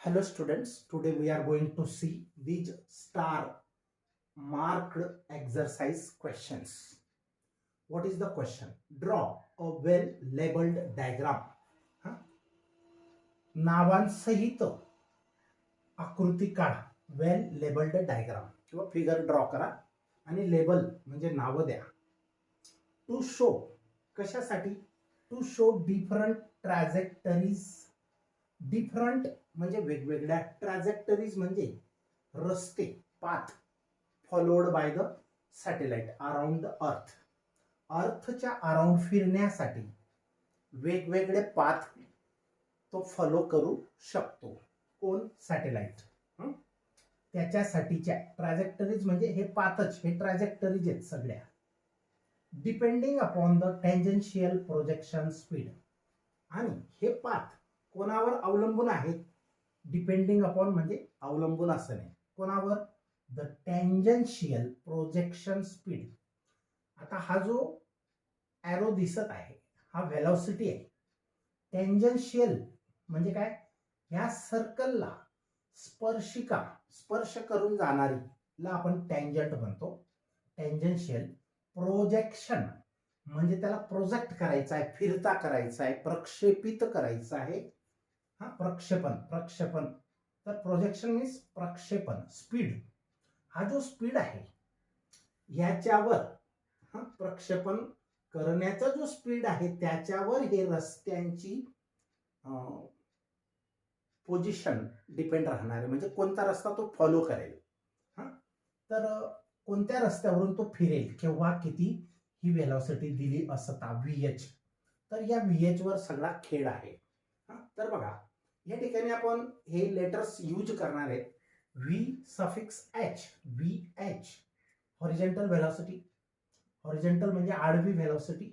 Hello students, today we are going to see these star marked exercise questions. What is the question? Draw a well labeled diagram. huh? नावांसहित आकृती काढा. Well labelled diagram किंवा figure draw करा आणि label म्हणजे नाव द्या. To show कशासाठी? To show different trajectories. Different म्हणजे वेगवेगळ्या, ट्रॅजेक्टरीज म्हणजे रस्ते, path followed by the satellite around the earth. अर्थच्या अराउंड फिरण्यासाठी वेगवेगळे पाथ तो फॉलो करू शकतो. कोण? सॅटेलाइट. त्याच्यासाठीच्या ट्रॅजेक्टरीज म्हणजे हे पाथच, हे ट्रॅजेक्टरीज आहेत सगळ्या. Depending upon the tangential projection speed. आणि हे पाथ कोणावर अवलंबून आहेत? डिपेंडिंग अपॉन म्हणजे अवलंबून असं नाही. कोणावर? The tangential projection speed. आता हा जो एरो दिसत आहे हा व्हेलॉसिटी आहे. टेंजेन्शियल म्हणजे काय? ह्या सर्कलला स्पर्शिका, स्पर्श करून जाणारी ला आपण टँजंट म्हणतो. टेंजेन्शियल प्रोजेक्शन म्हणजे त्याला प्रोजेक्ट करायचं आहे, फिरता करायचं आहे, प्रक्षेपित करायचं आहे. प्रक्षेपण. प्रक्षेपण तर प्रोजेक्शन मीन्स प्रक्षेपण. स्पीड, हा जो स्पीड आहे याच्यावर प्रक्षेपण करण्याचा जो स्पीड आहे त्याच्यावर हे रस्त्यांची पोझिशन डिपेंड राहणार आहे. म्हणजे कोणता रस्ता तो फॉलो करेल. तर कोणत्या रस्त्यावरून तो फिरेल, केव्हा, किती, ही व्हेलॉसिटी दिली असता VH. तर या VH वर सगळा खेळ आहे. तर बघा या ठिकाणी आपण हे लेटर्स यूज करणार आहेत. V suffix H, VH horizontal velocity. Horizontal म्हणजे आडवी व्हेलॉसिटी.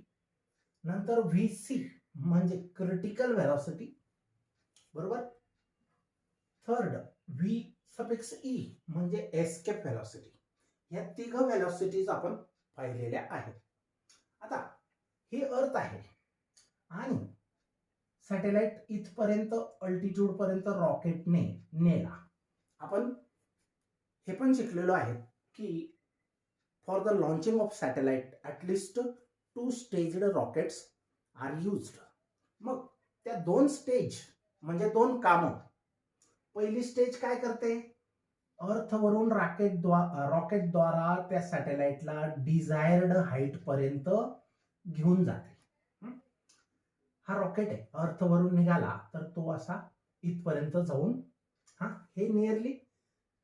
नंतर VC म्हणजे क्रिटिकल व्हेलॉसिटी, बरोबर. थर्ड V सफिक्स E म्हणजे एस्केप व्हेलॉसिटी. या तिघ व्हेलॉसिटीज आपण पाहिलेल्या आहेत. आता ही अर्थ आहे आणि सॅटेलाइट इथपर्यंत अल्टिट्यूड पर्यंत रॉकेटने नेला. आपण हे पण शिकलेलो आहे की for the launching of satellite at least 2 staged rockets are used. मग त्या 2 स्टेज म्हणजे 2 कामं. पहिली स्टेज काय करते? अर्थवरून रॉकेटद्वारा त्या सॅटेलाइटला डिझायर्ड हाईट पर्यंत घेऊन जाते. हा रॉकेट आहे, अर्थवरून निघाला तर तो असा इथपर्यंत जाऊन हे नियरली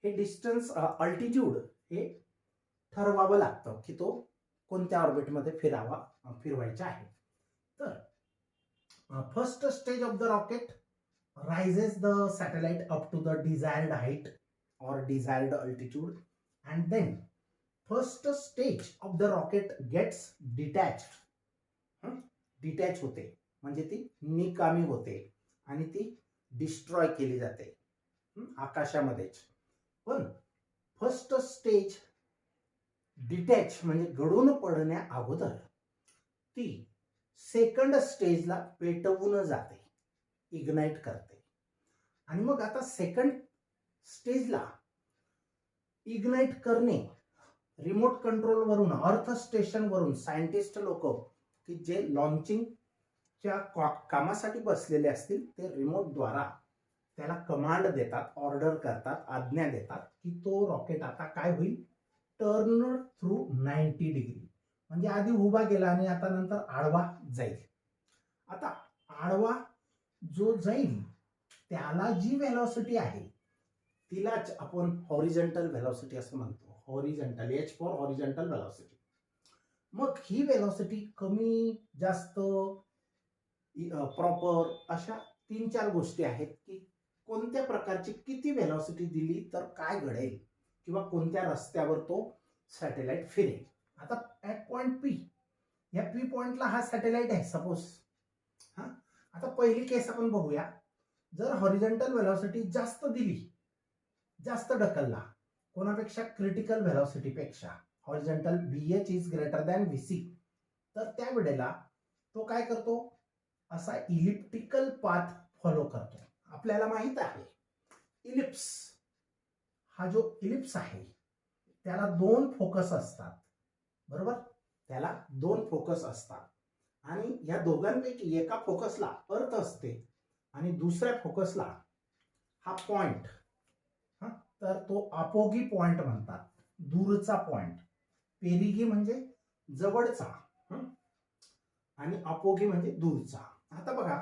हे डिस्टन्स अल्टिट्यूड हे ठरवावं लागतं की तो कोणत्या ऑर्बिटमध्ये फिरवायचा आहे. तर first stage of the rocket rises the satellite up to the desired height or desired altitude, and then first stage of the rocket gets detached. Detach होते म्हणजे ती निकामी होते आणि ती डिस्ट्रॉय केली जाते आकाशामध्येच. पण फर्स्ट स्टेज डिटॅच म्हणजे गळून पडण्या अगोदर ती सेकंड स्टेजला पेटवून जाते, इग्नाइट करते. आणि मग आता सेकंड स्टेजला इग्नाइट करणे रिमोट कंट्रोल वरून, अर्थ स्टेशन वरून सायंटिस्ट लोक की जे लॉन्चिंगच्या कामासाठी बसलेले असतील ते रिमोट द्वारा त्याला कमांड देतात, ऑर्डर करतात, आज्ञा देतात की तो रॉकेट आता काय होईल? Turn through 90 degree. म्हणजे आधी उभा गेला आणि आता नंतर आडवा जाईल. आता आडवा जो जाईल त्याला जी व्हेलॉसिटी आहे तिलाच आपण हॉरिझॉन्टल व्हेलॉसिटी असं म्हणतो. Horizontal, H for horizontal velocity. मग ही व्हेलॉसिटी कमी जास्त प्रॉपर अशा 3-4 गोष्टी आहेत की कोणत्या प्रकारची किती व्हेलॉसिटी दिली तर काय घडेल किंवा कोणत्या रस्त्यावर तो सॅटेलाइट फिरेल. आता ऍट पॉइंट P, या P पॉइंटला हा सॅटेलाइट आहे सपोज. आता पहिली केस आपण बघूया. जर हॉरिझॉन्टल व्हेलॉसिटी जास्त दिली, जास्त ढकलला कोणापेक्षा? क्रिटिकल व्हेलॉसिटी पेक्षा. Horizontal VH is greater than VC. तर त्या वेळेला तो काय करतो? असा इलिप्टिकल पाथ फॉलो करतो. आपल्याला माहित आहे इलिप्स, हा जो इलिप्स आहे त्याला दोन फोकस असतात, बरोबर, त्याला दोन फोकस असतात आणि या दोघांपैकी एका फोकसला अर्थ असते आणि दुसऱ्या फोकसला हा पॉइंट, तर तो अपोगी पॉइंट म्हणतात, दूरचा पॉइंट. पेरिगी म्हणजे जवळचा आणि अपोगी म्हणजे दूरचा. आता बघा,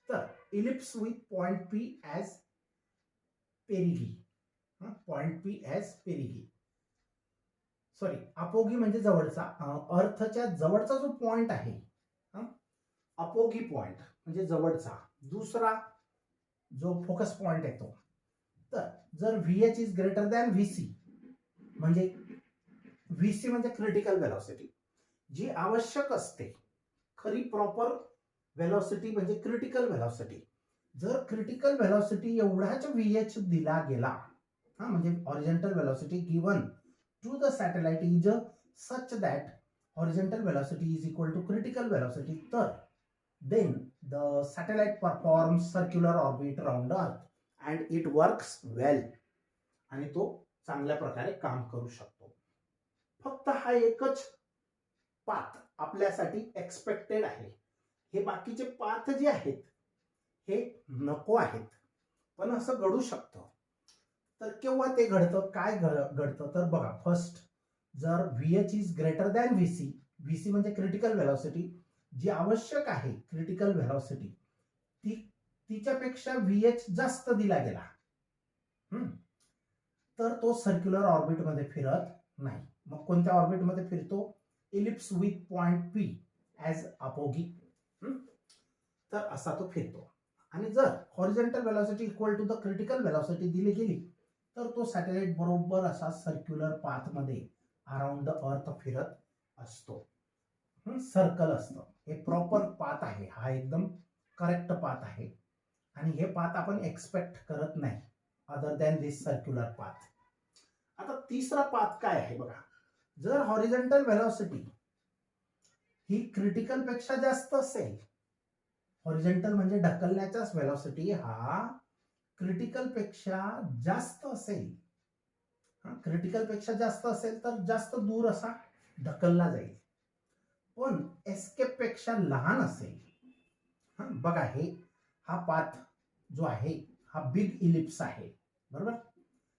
तर ellipse with point P as perigee, point P as perigee, sorry apogee म्हणजे जवळचा, अर्थच्या जवळचा जो पॉइंट आहे अपोगी पॉइंट म्हणजे जवळचा, दुसरा जो फोकस पॉइंट येतो. तर जर VH is greater than VC, म्हणजे VC म्हणजे क्रिटिकल वेलॉसिटी, जी आवश्यक असते, खरी प्रॉपर वेलॉसिटी म्हणजे क्रिटिकल वेलॉसिटी. जर क्रिटिकल वेलॉसिटी एवढाच VH दिला गेला, म्हणजे horizontal velocity given to the satellite is such that horizontal velocity is equal to critical velocity, then the satellite performs circular orbit around Earth and it works well, आणि तो चांगल्या प्रकारे काम करू शकतो. फक्त हा एकच पाथ आपल्यासाठी एक्सपेक्टेड आहे. हे बाकीचे पाथ जे आहेत हे नको आहेत, पण असं घडू शकतं. तर केव्हा ते घडतं, काय घडतं, तर बघा, फर्स्ट जर VH is greater than VC, VC म्हणजे क्रिटिकल वेलॉसिटी, जी आवश्यक आहे क्रिटिकल वेलॉसिटी तिच्यापेक्षा VH जास्त दिला गेला, तर तो सर्क्युलर ऑर्बिटमध्ये फिरत नाही. मग कोणत्या ऑर्बिटमध्ये फिरतो, ellipse with point P as apogee, तर असा तो फिरतो. आणि जर horizontal velocity equal to the critical velocity दिली गेली तर तो सॅटेलाइट बरोबर असा सर्क्युलर पाथ मध्ये अराउंड द अर्थ फिरत असतो, सर्कल असतं. हे प्रॉपर पाथ आहे, हा एकदम करेक्ट पाथ आहे आणि हे पाथ आपण एक्सपेक्ट करत नाही अदर दॅन दिस सर्क्युलर पाथ. आता तिसरा पाथ काय आहे बघा, जर हॉरिझॉन्टल वेलॉसिटी ही क्रिटिकल पेक्षा जास्त असेल, हॉरिझॉन्टल म्हणजे ढकलण्याचाच वेलॉसिटी हा क्रिटिकल पेक्षा जास्त असेल, क्रिटिकल पेक्षा जास्त असेल तर जास्त दूर असा ढकलला जाईल. पण एस्केप पेक्षा लहान असेल, बघा हे हा पाथ जो आहे हा बिग इलिप्स आहे, बरोबर.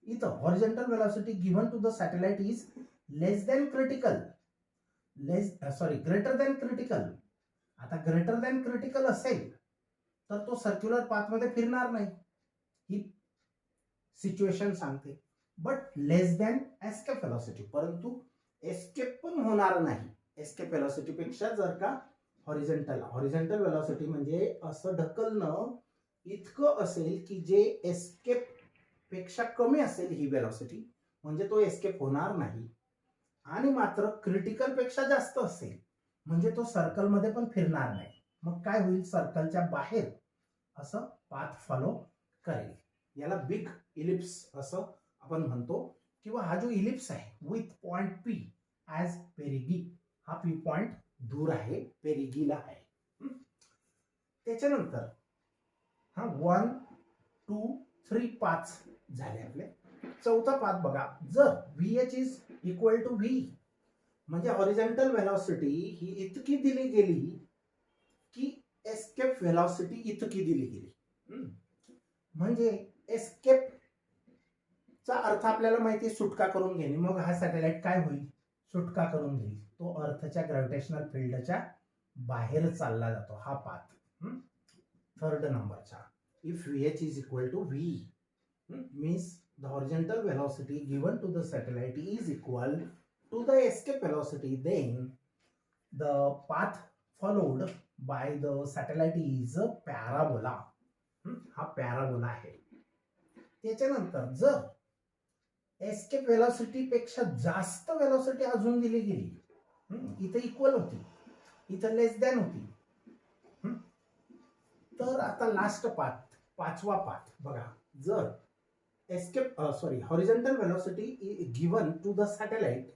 इथं horizontal velocity given to the satellite is less than critical, greater than critical. आता ग्रेटर दॅन क्रिटिकल असेल तर तो सर्क्युलर पाथ मध्ये फिरणार नाही, ही सिच्युएशन सांगते. But less than escape velocity, परंतु एस्केप पण होणार नाही एस्केप वेलॉसिटी पेक्षा जर का हॉरिझॉन्टल वेलॉसिटी म्हणजे असं ढकलणं इतकं असेल की जे एस्केप पेक्षा कमी असेल ही वेलॉसिटी, म्हणजे तो एस्केप होणार नाही. आणि मात्र क्रिटिकल पेक्षा जास्त असेल म्हणजे तो सर्कल मध्ये पण फिरणार नाही. मग काय होईल, सर्कलच्या बाहेर असं पाथ फॉलो करेल. याला बिग इलिप्स असं आपण म्हणतो. किंवा हा जो इलिप्स आहे with point P as perigee, हा P पॉइंट दूर आहे, पेरिगीला आहे. त्याच्यानंतर हा 1, 2, 3 पाथ झाले आपले. चौथा पाथ बघा, जर VH is equal to V, म्हणजे हॉरिझॉन्टल वेलॉसिटी ही इतकी दिली गेली की एस्केप वेलॉसिटी इतकी दिली गेली, म्हणजे एस्केप चा अर्थ आपल्याला माहिती आहे सुटका करून घेणे. मग हा सॅटेलाइट काय होईल, सुटका करून घेईल, तो अर्थच्या ग्रॅव्हिटेशनल फील्डच्या बाहेर चालला जातो, हा पाथ. थर्ड नंबरचा, if VH is equal to V means the horizontal velocity given to the satellite is equal to the escape velocity, then the path followed by the satellite is a parabola. हा parabola आहे. त्याच्यानंतर जर escape velocity पेक्षा जास्त velocity अजून दिली गेली, इथे इक्वल होती, इथे लेस दॅन होती, तर आता लास्ट पाथ, पाचवा पाथ बघा, जर horizontal velocity given to the satellite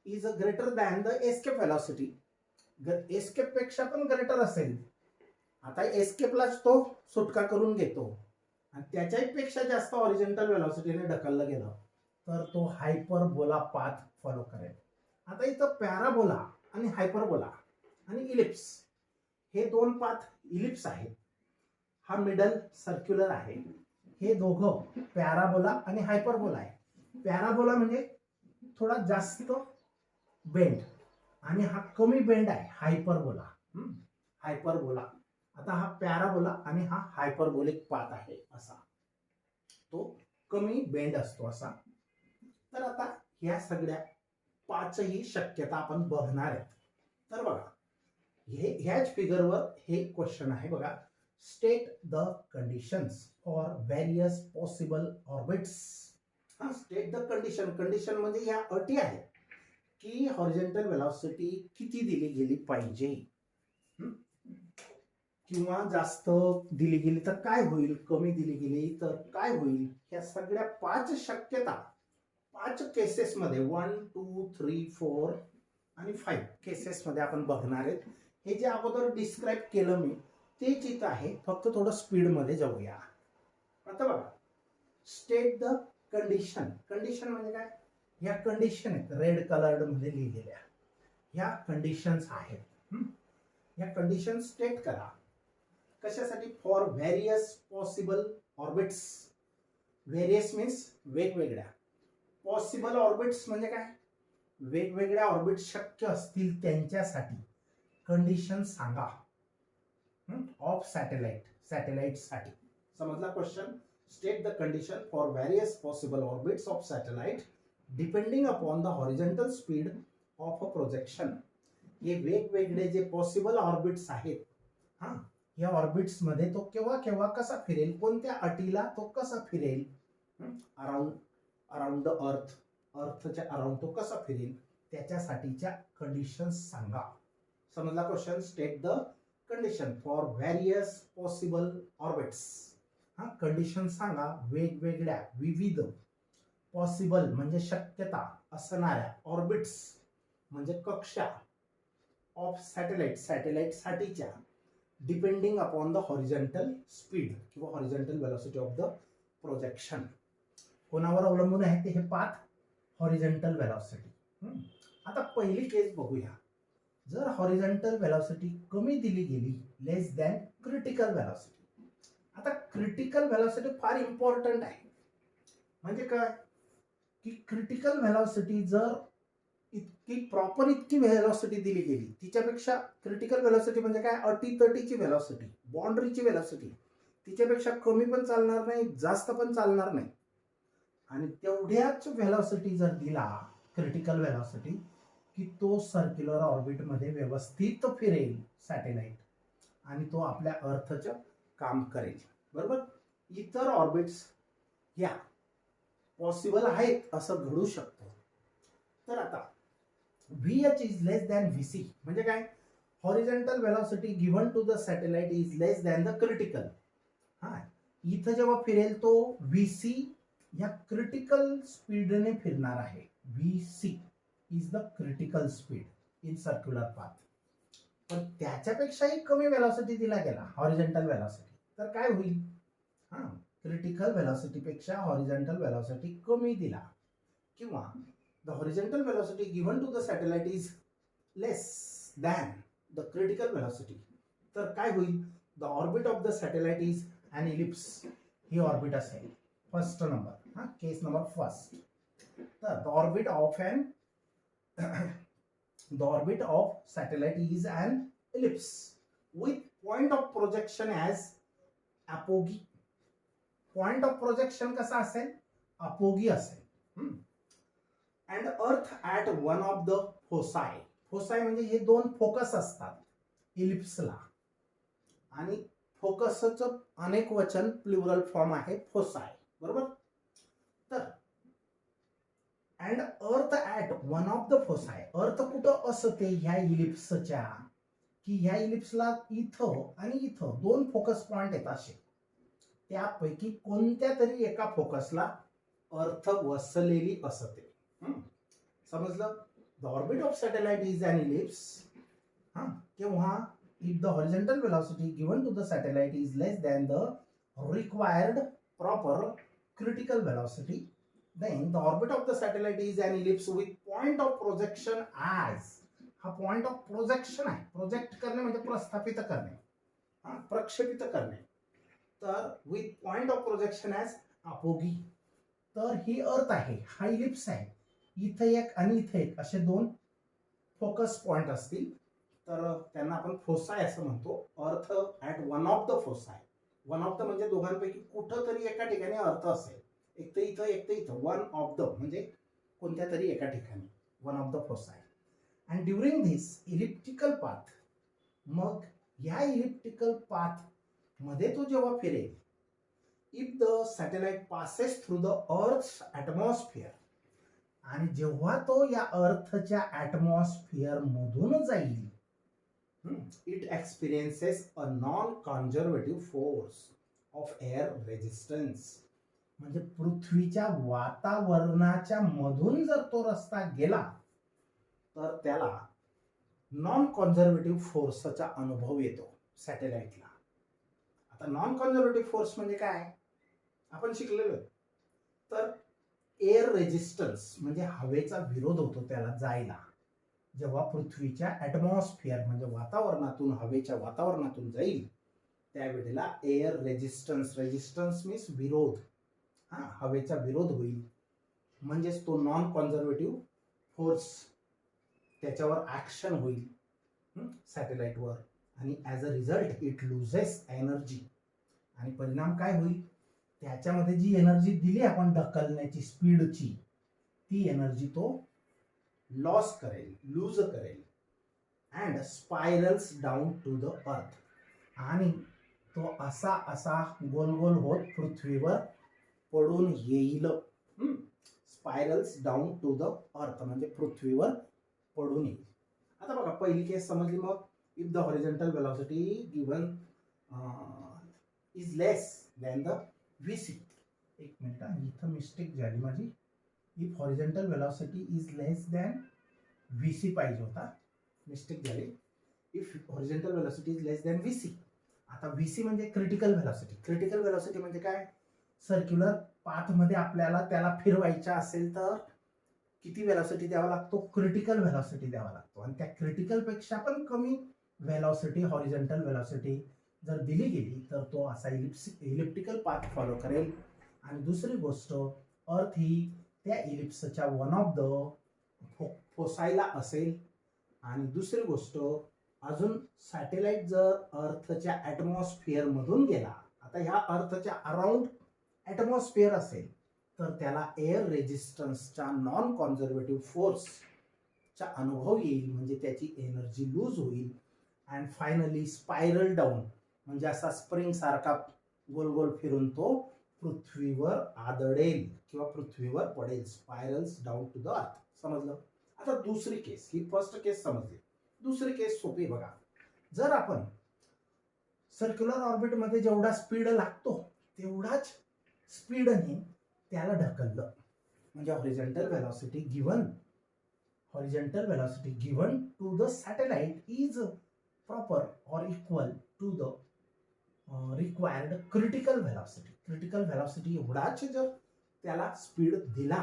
is greater than the escape velocity, escape पेक्षा पण ग्रेटर असेल, आता एस्केपलाच तो सुटका करून घेतो, आणि त्याच्याही पेक्षा जास्त हॉरिझॉन्टल व्हेलॉसिटीने ढकललं गेलं तर तो हायपरबोला पाथ फॉलो करेल. आता इथं पॅराबोला आणि हायपरबोला आणि इलिप्स हे दोन पाथ इलिप्स आहेत. हा मिडल सर्क्युलर आहे. हे दोघं पॅराबोला आणि हायपरबोला आहे. पॅराबोला म्हणजे थोडा जास्त बेंड आणि हा कमी बेंड आहे हायपरबोला. हायपरबोला. आता हा पॅराबोला आणि हा हायपरबोलिक पाथ आहे असा. तो कमी बेंड असतो असा. तर आता ह्या सगळ्या पाचही शक्यता आपण बघणार आहेत. तर बघा ह्याच फिगरवर हे क्वेश्चन आहे बघा. State the conditions for various possible orbits. हा स्टेट द कंडिशन. कंडिशन म्हणजे ह्या अटी आहेत की हॉरिझॉन्टल व्हेलॉसिटी किती दिली गेली पाहिजे, किंवा जास्त दिली गेली तर काय होईल, कमी दिली गेली तर काय होईल. ह्या सगळ्या पाच शक्यता 5 केसेसमध्ये 1, 2, 3, 4 आणि 5 केसेसमध्ये आपण बघणार आहेत. हे जे अगोदर डिस्क्राईब केलं मी तेच इथं आहे, फक्त थोडं स्पीडमध्ये जाऊया. आता बघा स्टेट द कंडिशन. कंडिशन म्हणजे काय, ह्या कंडिशन आहेत रेड कलर्ड मध्ये लिहिलेल्या. ह्या कंडिशन्स आहेत. ह्या कंडिशन स्टेट करा. कशासाठी? For various possible orbits. Various means वेगवेगळ्या. पॉसिबल ऑर्बिट्स म्हणजे काय, वेगवेगळ्या ऑर्बिट शक्य असतील त्यांच्यासाठी कंडिशन सांगा. Of satellite. सॅटेलाइटसाठी. समजला question? State the condition for various possible orbits of satellite depending upon the horizontal speed of a projection. हे वेगवेगळे जे पॉसिबल ऑर्बिट्स आहेत, या ऑर्बिट्स मध्ये तो केव्हा केव्हा कसा फिरेल, कोणत्या अटीला तो कसा फिरेल, अराउंड द अर्थ, अर्थच्या अराउंड तो कसा फिरेल, त्याच्यासाठीच्या कंडिशन्स सांगा. समजला question? State the condition for various possible orbits. Condition सांगा वेगवेगळ्या विविध पॉसिबल म्हणजे शक्यता असणाऱ्या ऑर्बिट्स म्हणजे कक्षा ऑफ सॅटेलाइट. सॅटेलाइट साठीच्या depending upon the horizontal speed किंवा horizontal velocity of the projection. कोणावर अवलंबून आहे ते हे पाथ? Horizontal velocity. आता पहिली केस बघूया. जर हॉरिझॉन्टल व्हेलॉसिटी कमी दिली गेली, लेस दॅन क्रिटिकल व्हेलॉसिटी. आता क्रिटिकल व्हेलॉसिटी फार इम्पॉर्टंट आहे. म्हणजे काय की क्रिटिकल व्हेलॉसिटी जर इतकी व्हेलॉसिटी दिली गेली, तिच्यापेक्षा क्रिटिकल व्हेलॉसिटी म्हणजे काय, अटीतटीची व्हेलॉसिटी, बाउंड्रीची व्हेलॉसिटी, तिच्यापेक्षा कमी पण चालणार नाही, जास्त पण चालणार नाही. आणि तेवढ्याच व्हेलॉसिटी जर दिला क्रिटिकल व्हेलॉसिटी की तो सर्क्युलर ऑर्बिटमध्ये व्यवस्थित फिरेल सॅटेलाइट आणि तो आपल्या अर्थचं काम करेल. बरोबर? इतर ऑर्बिट्स या पॉसिबल आहेत असं घडू शकतं. तर आता VH is less than VC म्हणजे काय, horizontal velocity given to the satellite is less than the critical. इथं जेव्हा फिरेल तो VC या क्रिटिकल स्पीडने फिरणार आहे. VC is the critical speed in circular path. पण त्याच्यापेक्षाही कमी व्हेलॉसिटी दिला गेला हॉरिझॉन्टल व्हेलॉसिटी तर काय होईल, क्रिटिकल व्हेलॉसिटी पेक्षा हॉरिझॉन्टल व्हेलॉसिटी कमी दिला, किंवा the horizontal velocity given to the satellite is less than the critical velocity. तर काय होईल, the orbit of the satellite is an ellipse. He orbit असेल फर्स्ट नंबर, केस नंबर फर्स्ट. तर the orbit of satellite is an ellipse with point of projection as apogee. Point of projection कसा असेल, अपोगी असेल. And अर्थ at one of the फोसाय. फोसाय म्हणजे हे दोन focus असतात इलिप्सला, आणि फोकसचं अनेक वचन प्लुरल फॉर्म आहे फोसाय. बरोबर? तर अँड अर्थ ॲट वन ऑफ द फोसाय. अर्थ कुठं असते ह्या इलिप्सच्या, की ह्या इलिप्सला इथं आणि इथं दोन फोकस पॉइंट आहेत असे. त्यापैकी कोणत्या तरी एका फोकसला अर्थ वसलेली असते. समजलं? The orbit of satellite is an ellipse. किंवा if the horizontal velocity given to the satellite is less than the required proper critical velocity, then the orbit of the satellite is an ellipse with point of projection as, हा point of projection आहे, project करणे म्हणजे प्रस्थापित करणे, प्रक्षेपित करणे, तर with point of projection as apogee. तर ही अर्थ आहे, हा इलिप्स आहे, इथे एक आणि इथे एक असे दोन फोकस पॉइंट असतील, तर त्यांना आपण फोसाय असं म्हणतो. Earth at one of the foci, one of the म्हणजे दोघांपैकी कुठं तरी एका ठिकाणी अर्थ असेल, एक तर इथं एक तर इथं, वन ऑफ द म्हणजे कोणत्या तरी एका ठिकाणी, one of the foci. And during this elliptical path, मग या इलिप्टिकल पाथ मध्ये तो जेव्हा फिरेल, if the satellite passes through the earth atmosphere, आणि जेव्हा तो या अर्थच्या ॲटमॉस्फिअर मधून जाईल, it experiences a non conservative force of air resistance. म्हणजे पृथ्वीच्या वातावरणाच्या मधून जर तो रस्ता गेला तर त्याला नॉन कॉन्झर्वेटिव्ह फोर्सचा अनुभव येतो सॅटेलाइटला. आता नॉन कॉन्झर्वेटिव्ह फोर्स म्हणजे काय आपण शिकलेलो, तर एअर रेजिस्टन्स म्हणजे हवेचा विरोध होतो त्याला जायला. जेव्हा पृथ्वीच्या ॲटमॉस्फिअर म्हणजे वातावरणातून, हवेच्या वातावरणातून जाईल त्यावेळेला एअर रेजिस्टन्स, रेजिस्टन्स मीन्स विरोध, हवेचा विरोध होईल, म्हणजेच तो नॉन कॉन्झर्वेटिव्ह फोर्स त्याच्यावर ॲक्शन होईल सॅटेलाइटवर, आणि as a result it loses energy. आणि परिणाम काय होईल, त्याच्यामध्ये जी एनर्जी दिली आपण ढकलण्याची स्पीडची, ती एनर्जी तो लॉस करेल, लूज करेल, and spirals down to the earth. आणि तो असा असा गोल गोल होत पृथ्वीवर पडून येईल. स्पायरल्स डाऊन टू द अर्थ म्हणजे पृथ्वीवर पडून येईल. आता बघा पहिली केस समजली. मग if the horizontal velocity given is less than the VC. एक मिनिट, इथं मिस्टेक झाली माझी. If horizontal velocity is less than VC पाहिजे होता, मिस्टेक झाली. If horizontal velocity is less than VC. आता व्हीसी म्हणजे क्रिटिकल वेलॉसिटी. क्रिटिकल वेलॉसिटी म्हणजे काय, सर्क्युलर पाथमध्ये आपल्याला त्याला फिरवायचा असेल तर किती वेलॉसिटी द्यावा लागतो, क्रिटिकल वेलॉसिटी द्यावा लागतो. आणि त्या क्रिटिकल पेक्षा पण कमी वेलॉसिटी, हॉरिझॉन्टल वेलॉसिटी जर दिली गेली तर तो असा इलिप्टिकल पाथ फॉलो करेल. आणि दुसरी गोष्ट, अर्थ ही त्या इलिप्सच्या वन ऑफ द फोसायला असेल. आणि दुसरी गोष्ट अजून, सॅटेलाइट जर अर्थच्या ॲटमॉस्फिअर मधून गेला, आता ह्या अर्थच्या अराउंड ॲटमॉस्फिअर असेल तर त्याला एअर रेजिस्टन्सच्या नॉन कॉन्झर्वेटिव्ह फोर्सचा अनुभव येईल, म्हणजे त्याची एनर्जी लूज होईल. अँड फायनली स्पायरल डाऊन म्हणजे असा स्प्रिंग सारखा गोल गोल फिरून तो पृथ्वीवर आदळेल किंवा पृथ्वीवर पडेल. स्पायरल्स डाऊन टू द अर्थ. समजलं. आता दुसरी केस, ही फर्स्ट केस समजली. दुसरी केस सोपी बघा. जर आपण सर्क्युलर ऑर्बिटमध्ये जेवढा स्पीड लागतो तेवढाच स्पीडने त्याला ढकललं, म्हणजे horizontal velocity given to the satellite is proper or equal to the required critical velocity. Critical velocity एवढाच जर त्याला स्पीड दिला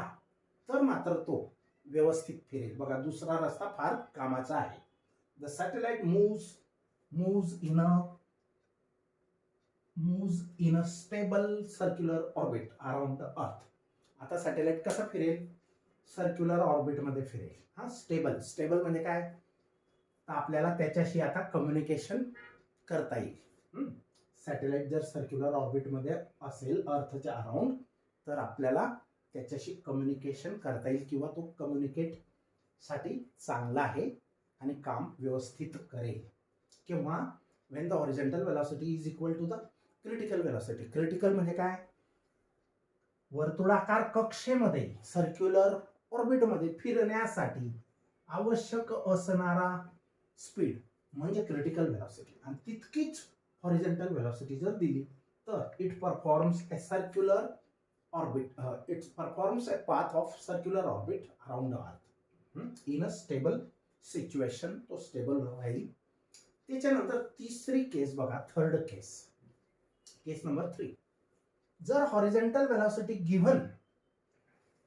तर मात्र तो व्यवस्थित फिरेल. बघा दुसरा रस्ता फार कामाचा आहे. The satellite moves in a stable circular orbit around the earth. आता सॅटेलाइट कसं फिरेल, सर्क्युलर ऑर्बिट मध्ये फिरेल. स्टेबल म्हणजे काय, तर आपल्याला त्याच्याशी आता कम्युनिकेशन करता येईल. सॅटेलाइट जर सर्क्युलर ऑर्बिट मध्ये असेल अर्थच्या अराउंड तर आपल्याला त्याच्याशी कम्युनिकेशन करता येईल, किंवा तो कम्युनिकेट साठी चांगला आहे आणि काम व्यवस्थित करेल. किंवा when the horizontal velocity is equal to the critical velocity. Critical म्हणजे काय, वर्तुळाकार कक्षेमध्ये सर्क्युलर ऑर्बिटमध्ये फिरण्यासाठी आवश्यक असणारा स्पीड म्हणजे क्रिटिकल वेलॉसिटी. आणि तितकीच हॉरिझॉन्टल वेलॉसिटी जर दिली तर it performs a circular orbit, it performs a path of circular orbit around the अर्थ इन अ स्टेबल सिच्युएशन. तो स्टेबल राहील. त्याच्यानंतर तिसरी केस बघा, थर्ड केस, केस नंबर 3. जर horizontal velocity given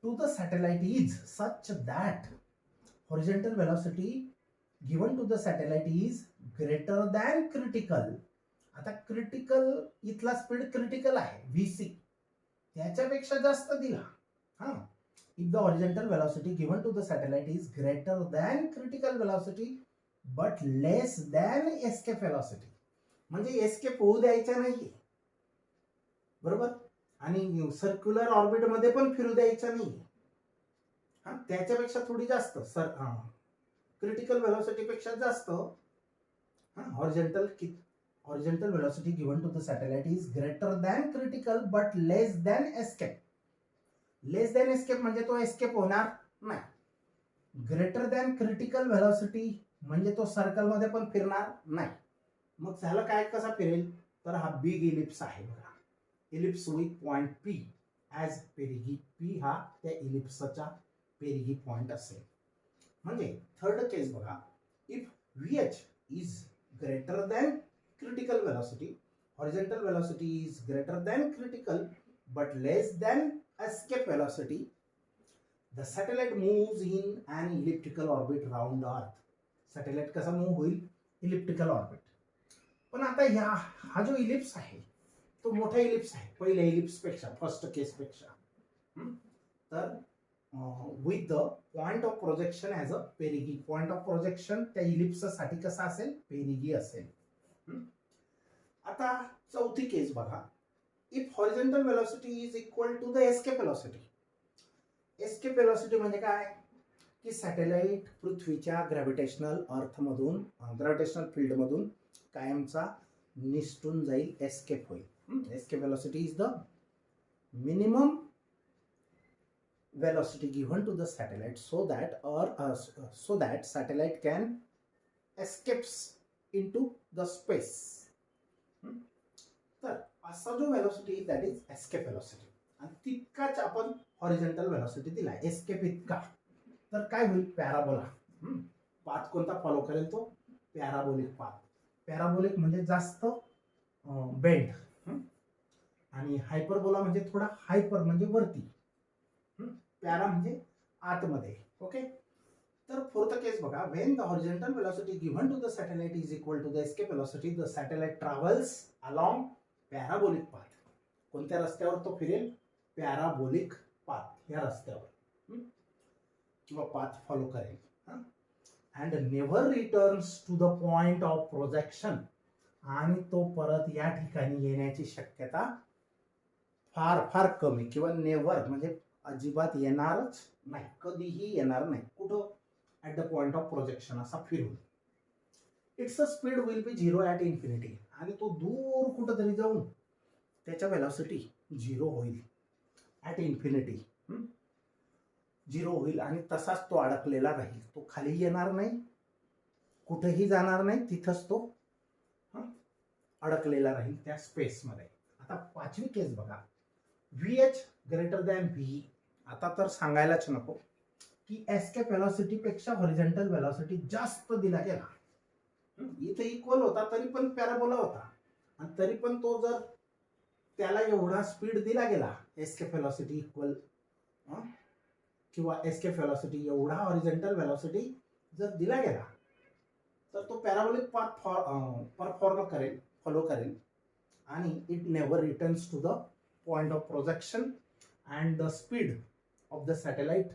to the satellite is such that horizontal velocity given to the satellite is greater than critical. आता critical इथला speed critical आहे व्हीसी, त्याच्यापेक्षा जास्त दिला. हा, if the horizontal velocity given to the satellite is greater than critical velocity but less than escape velocity, म्हणजे escape होऊ द्यायचा नाही, बरोबर, आणि सर्क्युलर ऑर्बिट मध्ये पण फिरू द्यायचा नाही. हा, त्याच्यापेक्षा थोडी जास्त क्रिटिकल वेलॉसिटी पेक्षा जास्त. horizontal velocity given to the satellite is greater than critical but less than escape. Less than escape म्हणजे तो escape होणार नाही. greater than critical velocity म्हणजे तो सर्कल मध्ये पण फिरणार नाही. मग झालं काय, कसा फिरेल, तर हा बिग इलिप्स आहे बघा, ellipse with point P as perigee. P हा त्या इलिप्सचा पेरिगी पॉइंट असेल. म्हणजे थर्ड केस बघा, if VH is greater than critical velocity, horizontal velocity is greater than critical but less than escape velocity, the satellite moves in an elliptical orbit round earth. Satellite कसा move होईल, elliptical orbit. पण आता हा जो ellipse आहे तो मोठा ellipse आहे पहिल्या इलिप्स पेक्षा, फर्स्ट केस पेक्षा. तर with the point of projection as a perigee. Point of projection त्या इलिप्स साठी कसा असेल, पेरिगी असेल. आता चौथी केस बघा, if horizontal velocity is equal to the escape velocity. Escape velocity म्हणजे काय, की सॅटेलाइट पृथ्वीच्या ग्रॅव्हिटेशनल अर्थमधून, ग्रॅव्हिटेशनल फील्डमधून कायमचा निसटून जाईल, एस्केप होईल. Escape velocity is the minimum velocity given to the satellite so that satellite can escapes into the space. तर असा जो velocity that is escape velocity, आणि तितकाच आपण हॉरिझॉन्टल वेलॉसिटी दिला एस्केप इतका. तर काय होईल, पॅराबोला. पाथ कोणता फॉलो करेल, तो पॅराबोलिक पाथ. पॅराबोलिक म्हणजे जास्त बेंड, आणि हायपरबोला म्हणजे थोडा हायपर म्हणजे वरती, पॅरा म्हणजे आतमध्ये. ओके, तर फोर्थ केस बघा, when the horizontal velocity given to the satellite is equal to the escape velocity, the satellite travels along parabolic path. कोणत्या रस्त्यावर तो फिरेल, पॅराबोलिक पाथ या रस्त्यावर किंवा पाथ फॉलो करेल. And never returns to the point of projection, आणि तो परत या ठिकाणी येण्याची शक्यता फार फार कमी, किंवा नेव्हर म्हणजे अजिबात येणारच नाही, कधीही येणार नाही. कुठं, at the point of projection असा फिरून. It's a speed will be zero at infinity, आणि तो दूर कुठंतरी जाऊन त्याच्या वेलॉसिटी झिरो होईल, ॲट इन्फिनिटी झिरो होईल, आणि तसाच तो अडकलेला राहील. तो खाली येणार नाही, कुठेही जाणार नाही, तिथंच तो अडकलेला राहील त्या स्पेसमध्ये. आता पाचवी केस बघा, VH ग्रेटर दॅन VE. आता तर सांगायलाच नको की एस्केप वेलॉसिटी पेक्षा हॉरिझॉन्टल वेलॉसिटी जास्त दिला गेला. इथे इक्वल होता तरी पण पॅराबोला होता, आणि तरी पण तो जर त्याला एवढा स्पीड दिला गेला, एस्केप वेलॉसिटी इक्वल किंवा एस्केप वेलॉसिटी एवढा हॉरिझॉन्टल वेलॉसिटी जर दिला गेला, तर तो पॅराबोलिक पाथ परफॉर्म करेल, फॉलो करेल, आणि it never returns to the point of projection and the speed of the satellite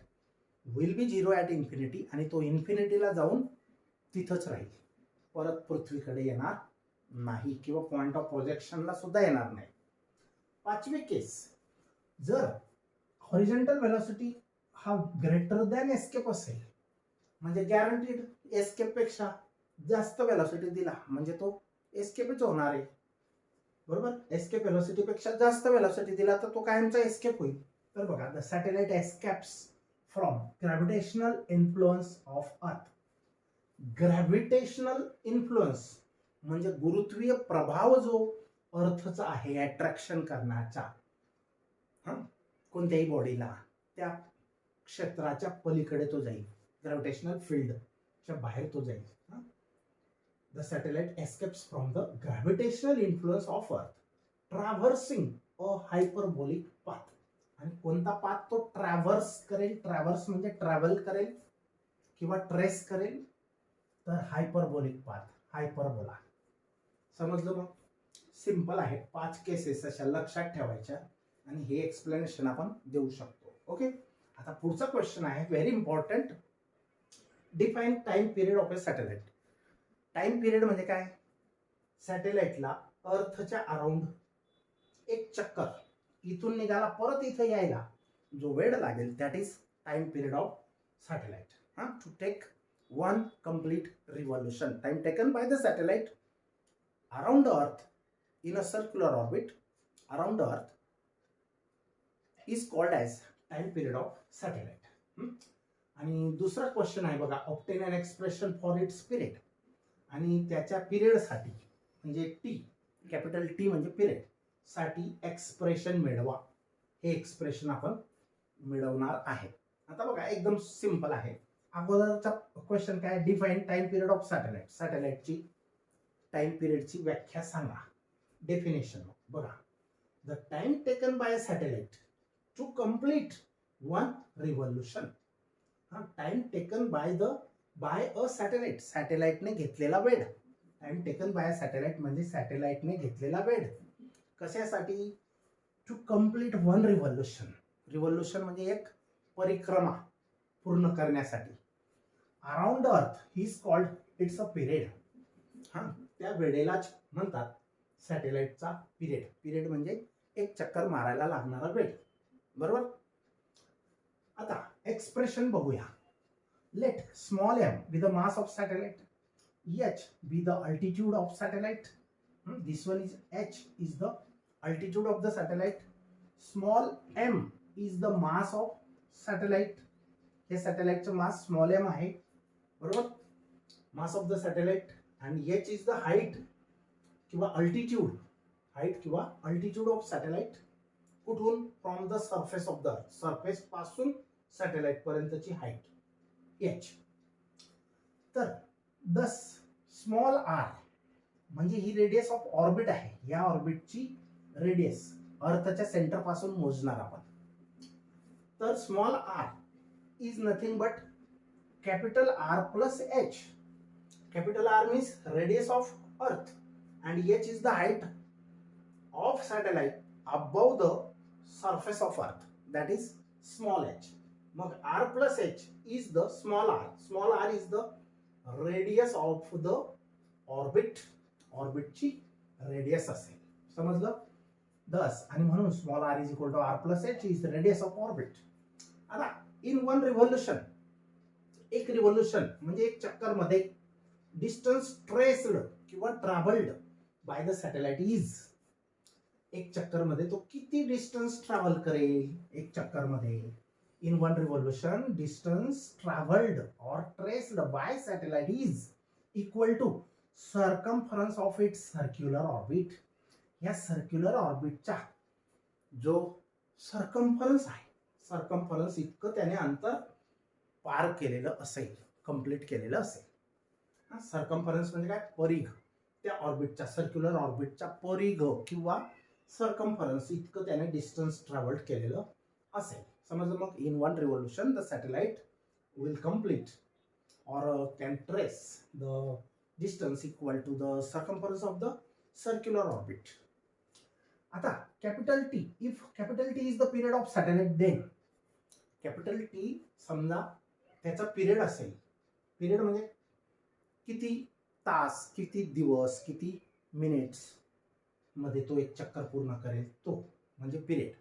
will be zero at infinity, आणि तो इन्फिनिटीला जाऊन तिथंच राहील, परत पृथ्वीकडे येणार नाही, किंवा पॉइंट ऑफ प्रोजेक्शनला सुद्धा येणार नाही. पाचवी केस, जर हॉरिझॉन्टल वेलॉसिटी हा ग्रेटर दॅन एस्केप असेल, म्हणजे गॅरंटीड एस्केप पेक्षा जास्त वेलॉसिटी दिला म्हणजे तो एस्केपच होणार आहे, बरोबर. एस्केप वेलॉसिटी पेक्षा जास्त वेलॉसिटी दिला तर तो कायमचा एस्केप होईल. तर बघा, the satellite escapes from gravitational influence of earth. Gravitational influence म्हणजे गुरुत्वीय प्रभाव जो अर्थचा आहे अट्रॅक्शन करण्याचा, कोणत्याही बॉडीला, त्या क्षेत्राच्या पलीकडे तो जाईल, ग्रॅव्हिटेशनल फील्डच्या बाहेर तो जाईल. The satellite escapes from the gravitational influence of Earth, traversing a hyperbolic path. आणि कोणता पाथ तो ट्रॅव्हर्स करेल, ट्रॅव्हर्स म्हणजे ट्रॅव्हल करेल किंवा ट्रेस करेल, तर हायपरबोलिक पाथ, हायपरबोला. समजलं मग? सिंपल आहे, 5 केसेस अशा लक्षात ठेवायच्या आणि हे एक्सप्लेनेशन आपण देऊ शकतो. ओके, आता पुढचा क्वेश्चन आहे very important. Define time period of a satellite. Time period म्हणजे काय? सॅटेलाइटला अर्थच्या अराउंड एक चक्कर इथून निघाला परत इथं यायला जो वेळ लागेल, that is time period of satellite. To take one complete revolution. Time taken by the satellite around Earth in a circular orbit around Earth is called as time period of satellite. आणि दुसरा question आहे बघा, obtain an expression for its period. आणि त्याच्या पिरियडसाठी म्हणजे T, capital T म्हणजे period साठी expression मिळवा. हे एक्सप्रेशन आपण मिळवणार आहे. आता बघा एकदम सिंपल आहे. अगोदरचा क्वेश्चन काय? Define time period of satellite. सॅटेलाइटची टाइम पिरियडची व्याख्या सांगा. डेफिनेशन बघा, the time taken by a satellite to complete one revolution. Time taken by a satellite, सॅटेलाइटने घेतलेला वेळ. Time taken by a satellite म्हणजे सॅटेलाइटने घेतलेला वेळ कशासाठी? To complete one revolution. Revolution म्हणजे एक परिक्रमा पूर्ण करण्यासाठी. Around earth is called its a period. त्या वेळेलाच म्हणतात सॅटेलाइटचा पिरियड. पिरियड म्हणजे एक चक्कर मारायला लागणारा वेळ, बरोबर? आता एक्सप्रेशन बघूया. Let small M be the mass of satellite, H be the altitude of satellite. This one is H is the altitude of the satellite. Small M is the mass of satellite. हे सॅटेलाइटचं mass small M आहे, बरोबर? Mass of the satellite. आणि H is the height किंवा altitude, height किंवा altitude of satellite. कुठून? From the surface of the earth, surface पासून satellite पर्यंतची हाईट एच. तर द स्मॉल आर म्हणजे ही रेडियस ऑफ ऑर्बिट आहे. या ऑर्बिटची रेडियस अर्थच्या सेंटर पासून मोजणार आपण. तर small R is nothing but capital R plus H. Capital R means radius of Earth and H is the height of satellite above the surface of Earth, that is small h. मग R plus H is the small r. Small r is the radius of the orbit. Orbit ची radius असेल, समजलं? thus आणि म्हणून small r is equal to R plus H is the radius of orbit. आता in one revolution, एक revolution म्हणजे एक चक्कर मध्ये डिस्टन्स ट्रेस्ड किंवा travelled bye the satellite is. एक चक्कर मध्ये तो किती डिस्टन्स ट्रॅव्हल करेल? एक चक्कर मध्ये in one revolution distance travelled or traced by satellite is equal to circumference of its circular orbit. या सर्क्युलर ऑर्बिटचा जो सर्कम्फरन्स आहे, सर्कम्फरन्स इतकं त्याने अंतर पार केलेलं असेल, कंप्लीट केलेलं असेल. सर्कम्फरन्स म्हणजे काय? परिघ. त्या ऑर्बिटच्या, सर्क्युलर ऑर्बिटच्या परिघ किंवा सर्कम्फरन्स इतकं त्याने डिस्टन्स ट्रॅव्हल्ड केलेलं असेल. समजलं? मग in one revolution the satellite will complete or can trace the distance equal to the circumference of the circular orbit. आता capital T, if capital T is the period of satellite, then capital T समजा त्याचा period असेल. Period म्हणजे किती तास, किती दिवस, किती मिनिट्स मध्ये तो एक चक्कर पूर्ण करेल, तो म्हणजे पिरियड.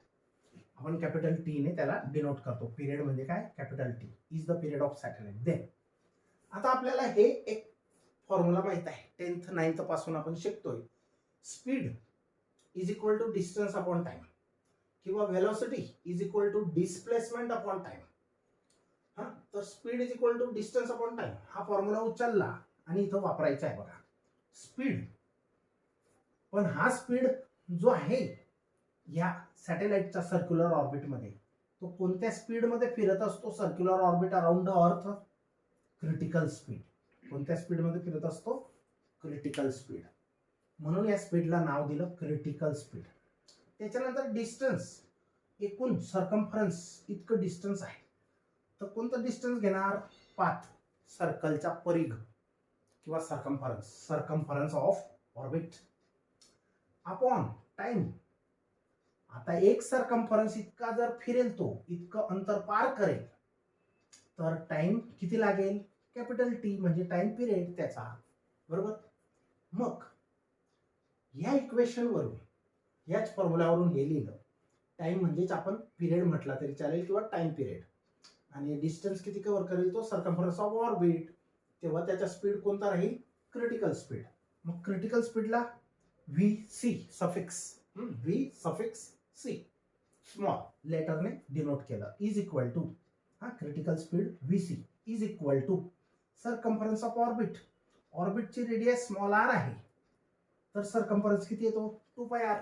आपण कॅपिटल टी ने त्याला डिनोट करतो. पिरियड म्हणजे काय? Capital T is the period of satellite. Then आता आपल्याला हे एक फॉर्म्युला माहित आहे, 10th 9th पासून आपण शिकतोय. Speed is equal to distance upon time किंवा velocity is equal to displacement upon time. तर speed is equal to distance upon time हा फॉर्म्युला उचलला आणि इथं वापरायचा आहे बघा, स्पीड. पण हा स्पीड जो आहे या सॅटेलाइटच्या सर्क्युलर ऑर्बिट मध्ये, तो कोणत्या स्पीड मध्ये फिरत असतो? सर्क्युलर ऑर्बिट अराउंड अर्थ क्रिटिकल स्पीड. कोणत्या स्पीड मध्ये फिरत असतो? Critical speed. म्हणून या स्पीडला नाव दिलं क्रिटिकल स्पीड. त्याच्यानंतर डिस्टन्स, एकूण सर्कम्फरन्स इतकं डिस्टन्स आहे. तर कोणतं डिस्टन्स घेणार? पाथ, सर्कलचा परिघ किंवा circumference of orbit upon time. आता एक सर्कम्फरन्स इतका जर फिरेल, तो इतकं अंतर पार करेल, तर टाइम किती लागेल? कॅपिटल टी, म्हणजे टाइम पिरियड त्याचा. बरोबर. मग या इक्वेशन वरून, याच फॉर्म्युलावरून हे लिहिलं. टाइम म्हणजेच आपण पिरियड म्हटला तरी चालेल किंवा टाइम पिरियड. आणि डिस्टन्स किती कव्हर करेल? तो सर्कम्फरन्स ऑफ ऑर्बिट. तेव्हा त्याचा स्पीड कोणता राहील? Critical speed. मग क्रिटिकल स्पीडला V C suffix, V suffix C small लेटरने डिनोट केलं, is equal to critical speed V C is equal to circumference of orbit. ऑर्बिटची रेडियस स्मॉल आर आहे, तर सर्कम्फरन्स किती येतो? 2πr.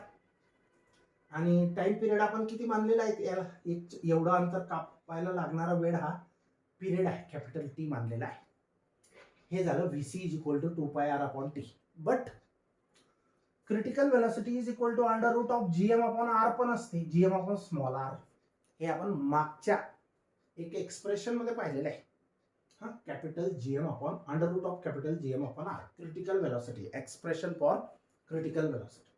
आणि टाइम पिरियड आपण किती मानलेला आहे? एवढं अंतर कापायला लागणारा वेळ हा पिरियड आहे, कॅपिटल टी मानलेला आहे. हे झालं VC is equal to 2πr upon T. But critical velocity is equal to under root of GM upon R पण असते, GM अपॉन स्मॉल आर. हे आपण मागच्या एक एक्सप्रेशन मध्ये पाहिलेलं आहे. Capital GM upon under root of capital GM upon R, critical velocity, expression for critical velocity.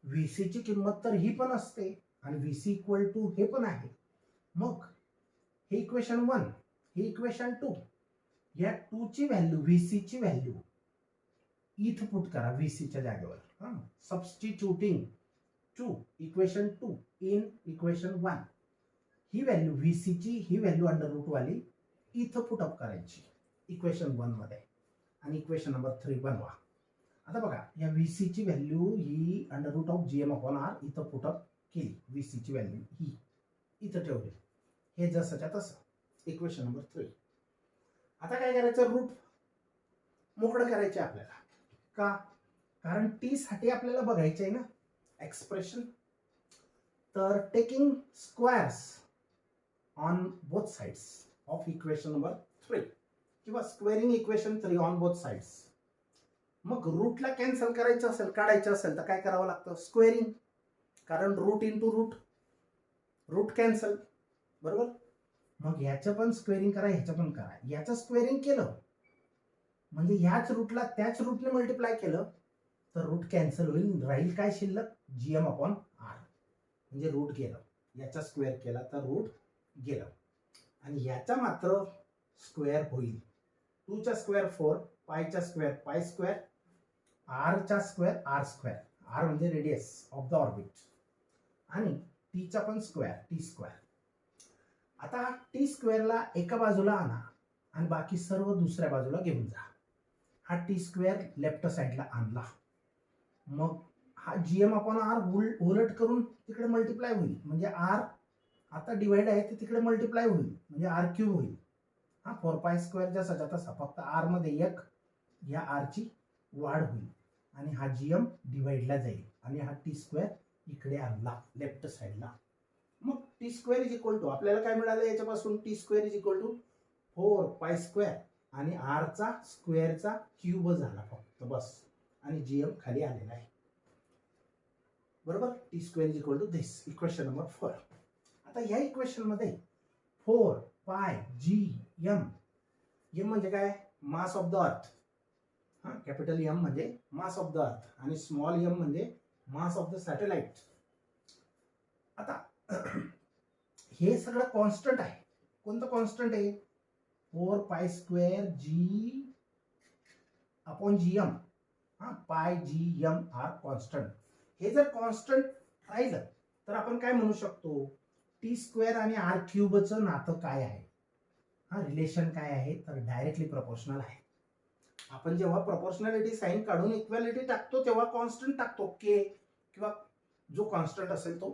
VC ची किंमत तर ही पण असते आणि VC इक्वल टू हे पण आहे. मग हे इक्वेशन 1, हे इक्वेशन 2, या 2 ची व्हॅल्यू, VC ची व्हॅल्यू इथं पुट करा VC च्या जागेवर. Substituting 2 equation 2 in equation 1. He value VC ची, ही व्हॅल्यू अंडर रूट वाली इथं पुटअप करायची इक्वेशन 1 मध्ये आणि इक्वेशन नंबर 3 बनवा. आता बघा, या VC ची व्हॅल्यू ही under root of GM upon R इथं पुटअप केली. VC ची व्हॅल्यू ही इथं ठेवली, हे जसंच्या तसं इक्वेशन नंबर 3. आता काय करायचं? रूट मोकळं करायचे आपल्याला. का? कारण टी साठी आपल्याला बघायचं आहे ना एक्सप्रेशन. तर taking squares on both sides of equation number 3 किंवा squaring equation 3 on both sides. मग रूटला कॅन्सल करायचं असेल, काढायचं असेल, तर काय करावं लागतं? स्क्वेअरिंग. कारण root into root, root cancel. बरोबर. मग ह्याचं पण स्क्वेअरिंग करा, ह्याचं पण करा. याचं स्क्वेअरिंग केलं म्हणजे ह्याच रूटला त्याच रूटने मल्टिप्लाय केलं तर रूट कॅन्सल होईल. राहील काय शिल्लक? GM upon R. म्हणजे रूट गेलं. याचा स्क्वेअर केला तर रूट गेलं आणि याचा मात्र स्क्वेअर होईल. 2 चा स्क्वेअर 4, पायचा स्क्वेअर पाय स्क्वेअर, आर चा स्क्वेअर आर स्क्वेअर. आर म्हणजे रेडियस ऑफ द ऑर्बिट आणि टीचा पण स्क्वेअर टी स्क्वेअर. आता टी स्क्वेअरला एका बाजूला आणा आणि बाकी सर्व दुसऱ्या बाजूला घेऊन जा. हा टी स्क्वेअर लेफ्ट साइडला आणला, मग हा GM अपॉन आर उलट करून तिकडे मल्टिप्लाय होईल. म्हणजे आर आता डिवाइड आहे ते तिकडे मल्टिप्लाय होईल, म्हणजे आर क्यूब होईल. 4π स्क्वेअर जसाच्या तसा, फक्त आर मध्ये एक या आर ची वाढ होईल आणि हा GM डिवाइडला जाईल आणि हा टी स्क्वेअर इकडे आणला लेफ्ट साइडला. मग T square is equal to आपल्याला काय मिळालं याच्यापासून? T square is equal to 4π square आणि आरचा स्क्वेअरचा क्यूब झाला फक्त, बस. आणि GM खाली आलेला आहे. बरोबर. T square is equal to this, equation number 4. आता या इक्वेशन मध्ये 4πGM, M म्हणजे काय? Mass of the earth. Capital M म्हणजे मास ऑफ द अर्थ आणि स्मॉल m म्हणजे मास ऑफ द सॅटेलाइट. आता हे सगळं कॉन्स्टंट आहे. कोणतं कॉन्स्टंट आहे? 4π square G upon GM. πGM R constant. हे जर कॉन्स्टंट राहिलं तर आपण काय म्हणू शकतो? टी स्क्वेअर आणि आर क्यूबचं नातं काय आहे? रिलेशन काय आहे? तर डायरेक्टली प्रपोर्शनल आहे. आपण जेव्हा प्रपोर्शनॅलिटी साइन काढून इक्वॅलिटी टाकतो तेव्हा कॉन्स्टंट टाकतो के, किंवा जो कॉन्स्टंट असेल तो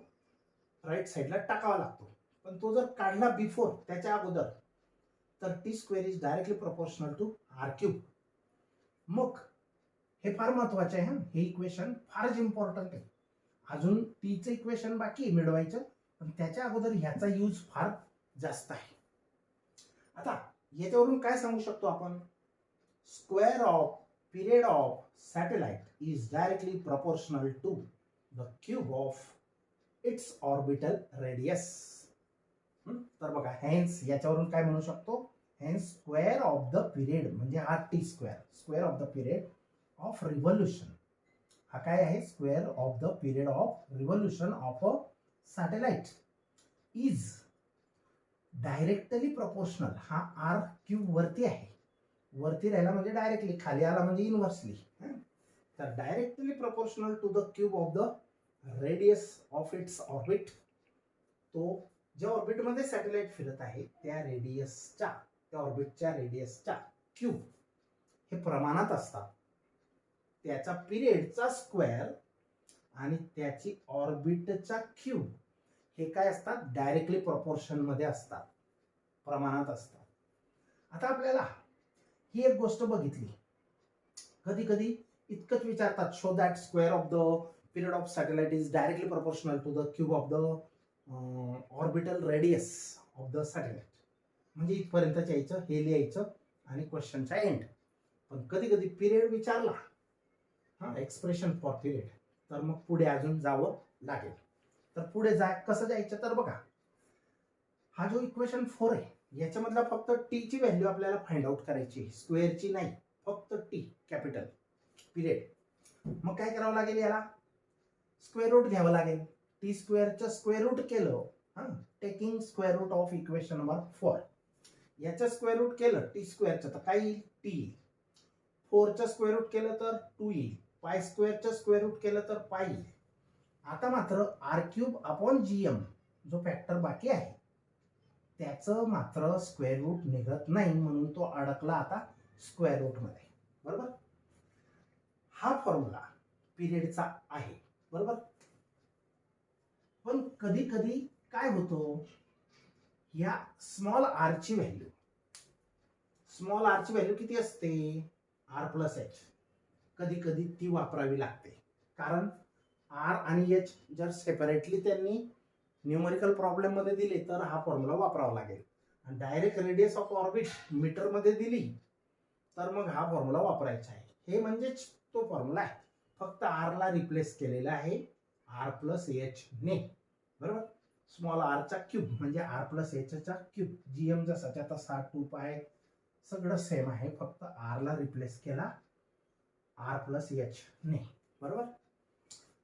राईट साइडला टाकावा लागतो. पण तो जर काढला बिफोर, त्याच्या अगोदर, तर T square is directly proportional to R cube. मग हे फार महत्वाचे आहे. हे इक्वेशन फारच इम्पॉर्टंट आहे. अजून टीचं इक्वेशन बाकी मिळवायचं, पण त्याच्या अगोदर ह्याचा यूज फार जास्त आहे. आता याच्यावरून काय सांगू शकतो आपण? Square of period of satellite is directly proportional to the cube of its orbital radius. तर बघा हेन्स याच्यावरून काय म्हणू शकतो, hence square of the period म्हणजे हा T square, square of the period of revolution. हा काय आहे, square of the period of revolution of a satellite is directly proportional. हा आर क्यूब वरती आहे, वरती राहिला म्हणजे डायरेक्टली, खाली आला म्हणजे इनव्हर्सली. तर directly proportional to the cube of the radius of its orbit. तो ज्या ऑर्बिटमध्ये सॅटेलाइट फिरत आहे त्या रेडियसच्या, त्या ऑर्बिटच्या रेडियसच्या क्यूब हे प्रमाणात असतात. त्याचा पिरियडचा स्क्वेअर आणि त्याची ऑर्बिटचा क्यूब हे काय असतात, डायरेक्टली प्रोपोर्शन मध्ये असतात, प्रमाणात असतात. आता आपल्याला ही एक गोष्ट बघितली, कधी कधी इतकंच विचारतात, show that square of the period of satellite is directly proportional to the cube of the orbital radius of the satellite. म्हणजे इथपर्यंत यायचं, हे लिहायचं आणि क्वेश्चनचा एंड. पण कधी कधी पिरियड विचारला, एक्सप्रेशन फॉर पिरियड, तर मग पुढे अजून जावं लागेल. तर पुढे कसं जायचं, तर बघा हा जो इक्वेशन 4 आहे याच्यामधला फक्त टी ची व्हॅल्यू आपल्याला फाइंड आउट करायची, स्क्वेअरची नाही, फक्त टी कॅपिटल पिरियड. मग काय करावं लागेल, याला स्क्वेअर रूट घ्यावं लागेल. टी स्क्वेअरचं स्क्वेअर रूट केलं, taking square root of equation number 4. याचं स्क्वेअर रूट केलं टी स्क्वेअरचं तर काय येईल, टी येईल. 4चं स्क्वेअर रूट केलं तर 2 येईल. पाय स्क्वेअरचं स्क्वेअर रूट केलं तर पाय येईल. आता मात्र आर क्यूब अपॉन जीएम जो फॅक्टर बाकी आहे त्याचं मात्र स्क्वेअर रूट निघत नाही, म्हणून तो अडकला आता स्क्वेअर रूट मध्ये. बरोबर, हा फॉर्म्युला पिरियडचा आहे. बरोबर, पण कधी कधी काय होतो, या स्मॉल आर ची व्हॅल्यू, स्मॉल आर ची व्हॅल्यू किती असते, आर प्लस एच. कधी कधी ती वापरावी लागते, कारण आर आणि एच जर सेपरेटली त्यांनी न्यूमरिकल प्रॉब्लेम मध्ये दिले तर हा फॉर्म्युला वापरावा लागेल. आणि direct radius of orbit metre मध्ये दिली तर मग हा फॉर्म्युला वापरायचा आहे. हे म्हणजेच तो फॉर्म्युला आहे, फक्त आर ला रिप्लेस केलेला आहे आर प्लस एच ने. बरोबर, स्मॉल आर चा क्यूब म्हणजे आर प्लस एच चा क्यूब. जीएम जसाच्या तसा 2 पाय सगळं सेम आहे, फक्त आर ला रिप्लेस केला आर प्लस एच ने. बरोबर,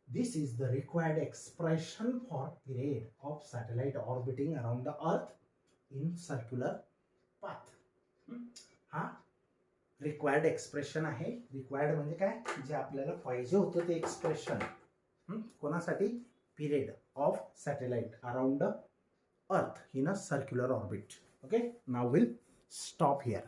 this is the required expression for period of satellite orbiting around the earth in circular path. हा रिक्वायर्ड एक्सप्रेशन आहे. रिक्वायर्ड म्हणजे काय, जे आपल्याला पाहिजे होतं ते एक्सप्रेशन कोणासाठी, period of satellite around the अर्थ in a circular orbit. Okay, now will stop here.